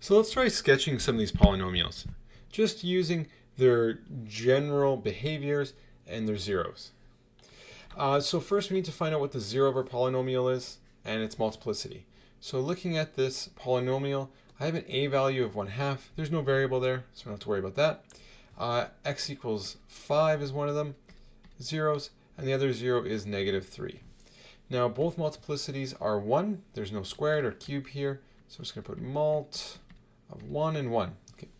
So let's try sketching some of these polynomials, just using their general behaviors and their zeros. So first we need to find out what the zero of our polynomial is and its multiplicity. So looking at this polynomial, I have an a value of 1/2. There's no variable there, so we don't have to worry about that. X equals 5 is one of them, zeros, and the other 0 is -3. Now both multiplicities are 1. There's no squared or cube here, so I'm just going to put mult of 1 and 1. Okay.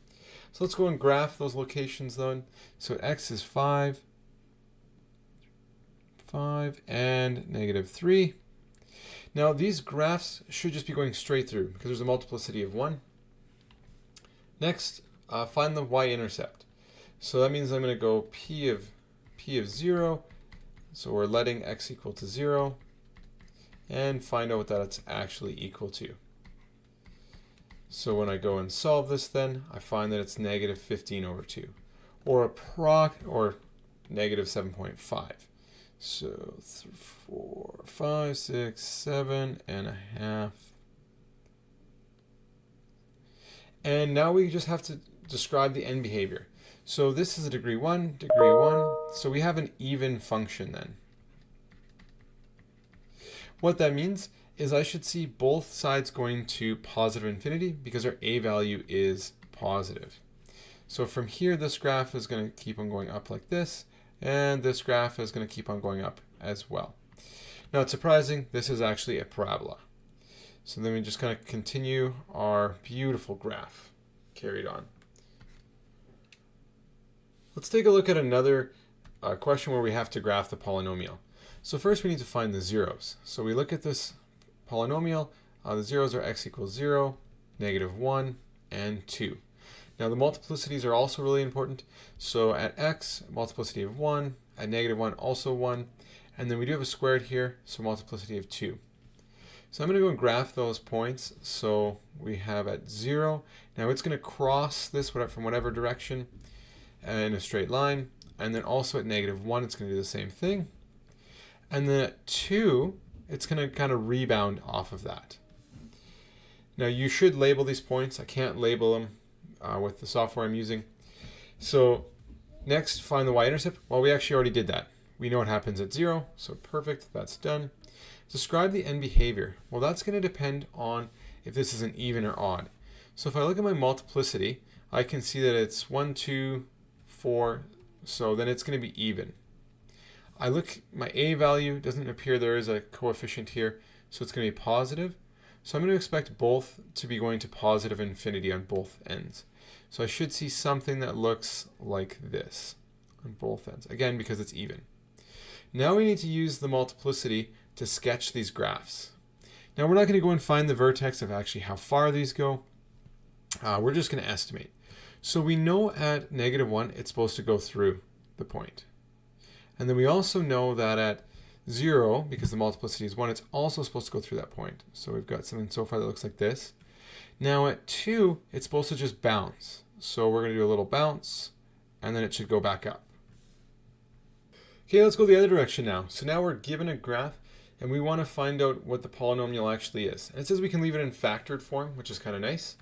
So let's go and graph those locations then. So x is 5, and -3. Now these graphs should just be going straight through because there's a multiplicity of 1. Next, find the y-intercept. So that means I'm going to go p of 0. So we're letting x equal to 0 and find out what that's actually equal to. So when I go and solve this then, I find that it's -15/2 or -7.5. So 4, 5, 6, 7.5. And now we just have to describe the end behavior. So this is a degree 1, degree 1. So we have an even function then. What that means is I should see both sides going to positive infinity because our a value is positive. So from here, this graph is going to keep on going up like this, and this graph is going to keep on going up as well. Now it's surprising, this is actually a parabola. So then we just kind of continue our beautiful graph carried on. Let's take a look at another question where we have to graph the polynomial. So first we need to find the zeros. So we look at this polynomial. The zeros are x equals 0, -1, and 2. Now the multiplicities are also really important. So at x, multiplicity of 1, at -1, also 1. And then we do have a squared here, so multiplicity of 2. So I'm going to go and graph those points. So we have at 0. Now it's going to cross this from whatever direction in a straight line. And then also at -1, it's going to do the same thing. And then at 2, it's going to kind of rebound off of that. Now you should label these points. I can't label them with the software I'm using. So next, find the y-intercept. Well, we actually already did that. We know what happens at 0, so perfect, that's done. Describe the end behavior. Well, that's going to depend on if this is an even or odd. So if I look at my multiplicity, I can see that it's 1, 2, 4, so then it's going to be even. I look, my a value doesn't appear there is a coefficient here, so it's going to be positive. So I'm going to expect both to be going to positive infinity on both ends. So I should see something that looks like this on both ends, again because it's even. Now we need to use the multiplicity to sketch these graphs. Now we're not going to go and find the vertex of actually how far these go. We're just going to estimate. So we know at -1 it's supposed to go through the point. And then we also know that at 0, because the multiplicity is 1, it's also supposed to go through that point. So we've got something so far that looks like this. Now at 2, it's supposed to just bounce. So we're going to do a little bounce, and then it should go back up. Okay, let's go the other direction now. So now we're given a graph, and we want to find out what the polynomial actually is. And it says we can leave it in factored form, which is kind of nice.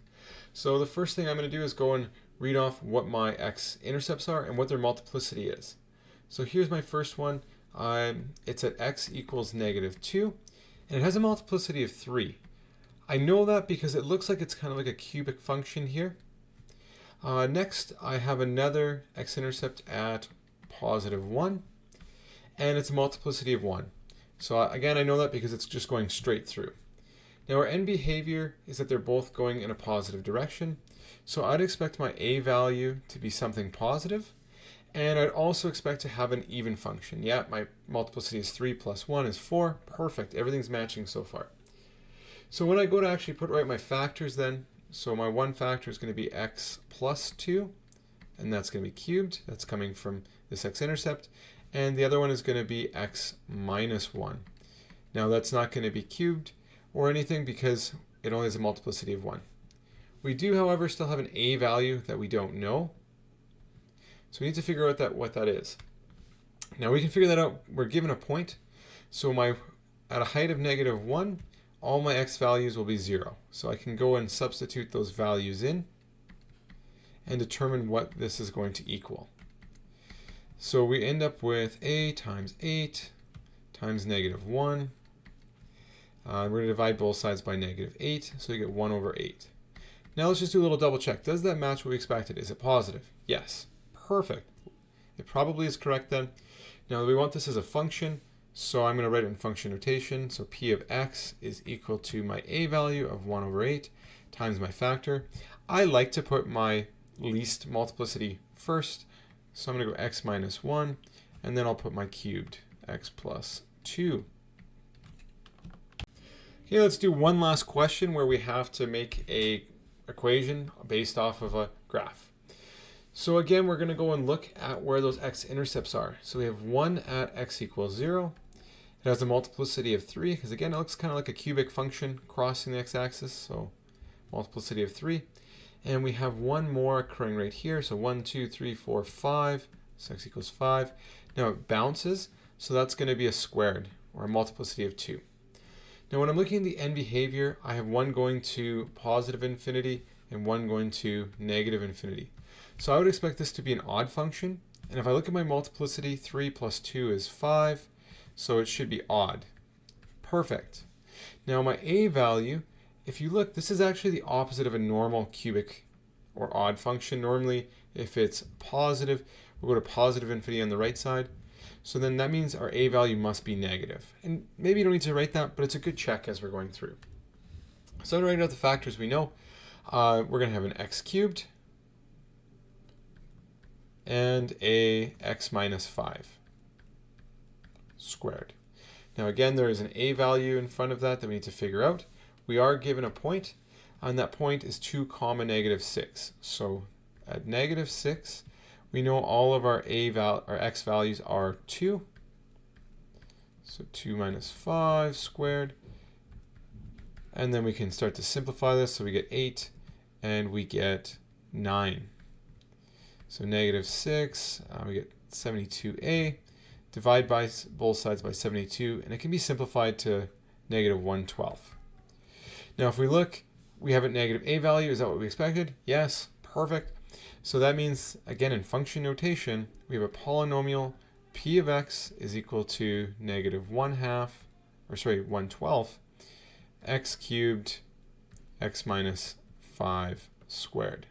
So the first thing I'm going to do is go and read off what my x-intercepts are and what their multiplicity is. So here's my first one. It's at x equals -2, and it has a multiplicity of 3. I know that because it looks like it's kind of like a cubic function here. Next, I have another x-intercept at +1, and it's a multiplicity of 1. So again, I know that because it's just going straight through. Now our end behavior is that they're both going in a positive direction. So I'd expect my a value to be something positive. And I'd also expect to have an even function. Yeah, my multiplicity is 3 plus 1 is 4. Perfect. Everything's matching so far. So when I go to actually write my factors then, so my one factor is going to be x plus 2, and that's going to be cubed. That's coming from this x-intercept. And the other one is going to be x minus 1. Now that's not going to be cubed or anything because it only has a multiplicity of 1. We do, however, still have an a value that we don't know. So we need to figure out what that is. Now we can figure that out. We're given a point. So at a height of -1, all my x values will be 0. So I can go and substitute those values in and determine what this is going to equal. So we end up with a times 8 times -1. We're going to divide both sides by -8, so you get 1 over 8. Now let's just do a little double check. Does that match what we expected? Is it positive? Yes. Perfect. It probably is correct then. Now we want this as a function, so I'm going to write it in function notation. So p of x is equal to my a value of 1 over 8 times my factor. I like to put my least multiplicity first, so I'm going to go x minus 1, and then I'll put my cubed, x plus 2. Okay, let's do one last question where we have to make a equation based off of a graph. So again, we're going to go and look at where those x-intercepts are. So we have 1 at x equals 0. It has a multiplicity of 3, because again, it looks kind of like a cubic function crossing the x-axis, so multiplicity of 3. And we have one more occurring right here, so 1, 2, 3, 4, 5, so x equals 5. Now it bounces, so that's going to be a squared, or a multiplicity of 2. Now when I'm looking at the end behavior, I have one going to positive infinity and one going to negative infinity. So I would expect this to be an odd function. And if I look at my multiplicity, 3 plus 2 is 5, so it should be odd. Perfect. Now my a value, if you look, this is actually the opposite of a normal cubic or odd function. Normally, if it's positive, we'll go to positive infinity on the right side. So then that means our a value must be negative. And maybe you don't need to write that, but it's a good check as we're going through. So to write out the factors we know, we're going to have an x cubed and a x minus 5 squared. Now again, there is an a value in front of that we need to figure out. We are given a point, and that point is 2 comma -6. So at -6, we know all of our our x values are 2. So 2 minus 5 squared. And then we can start to simplify this. So we get 8 and we get 9. So -6, we get 72a. Divide by both sides by 72, and it can be simplified to -1/12. Now if we look, we have a negative a value. Is that what we expected? Yes, perfect. So that means, again, in function notation, we have a polynomial p of x is equal to -1/12 x cubed x minus 5 squared.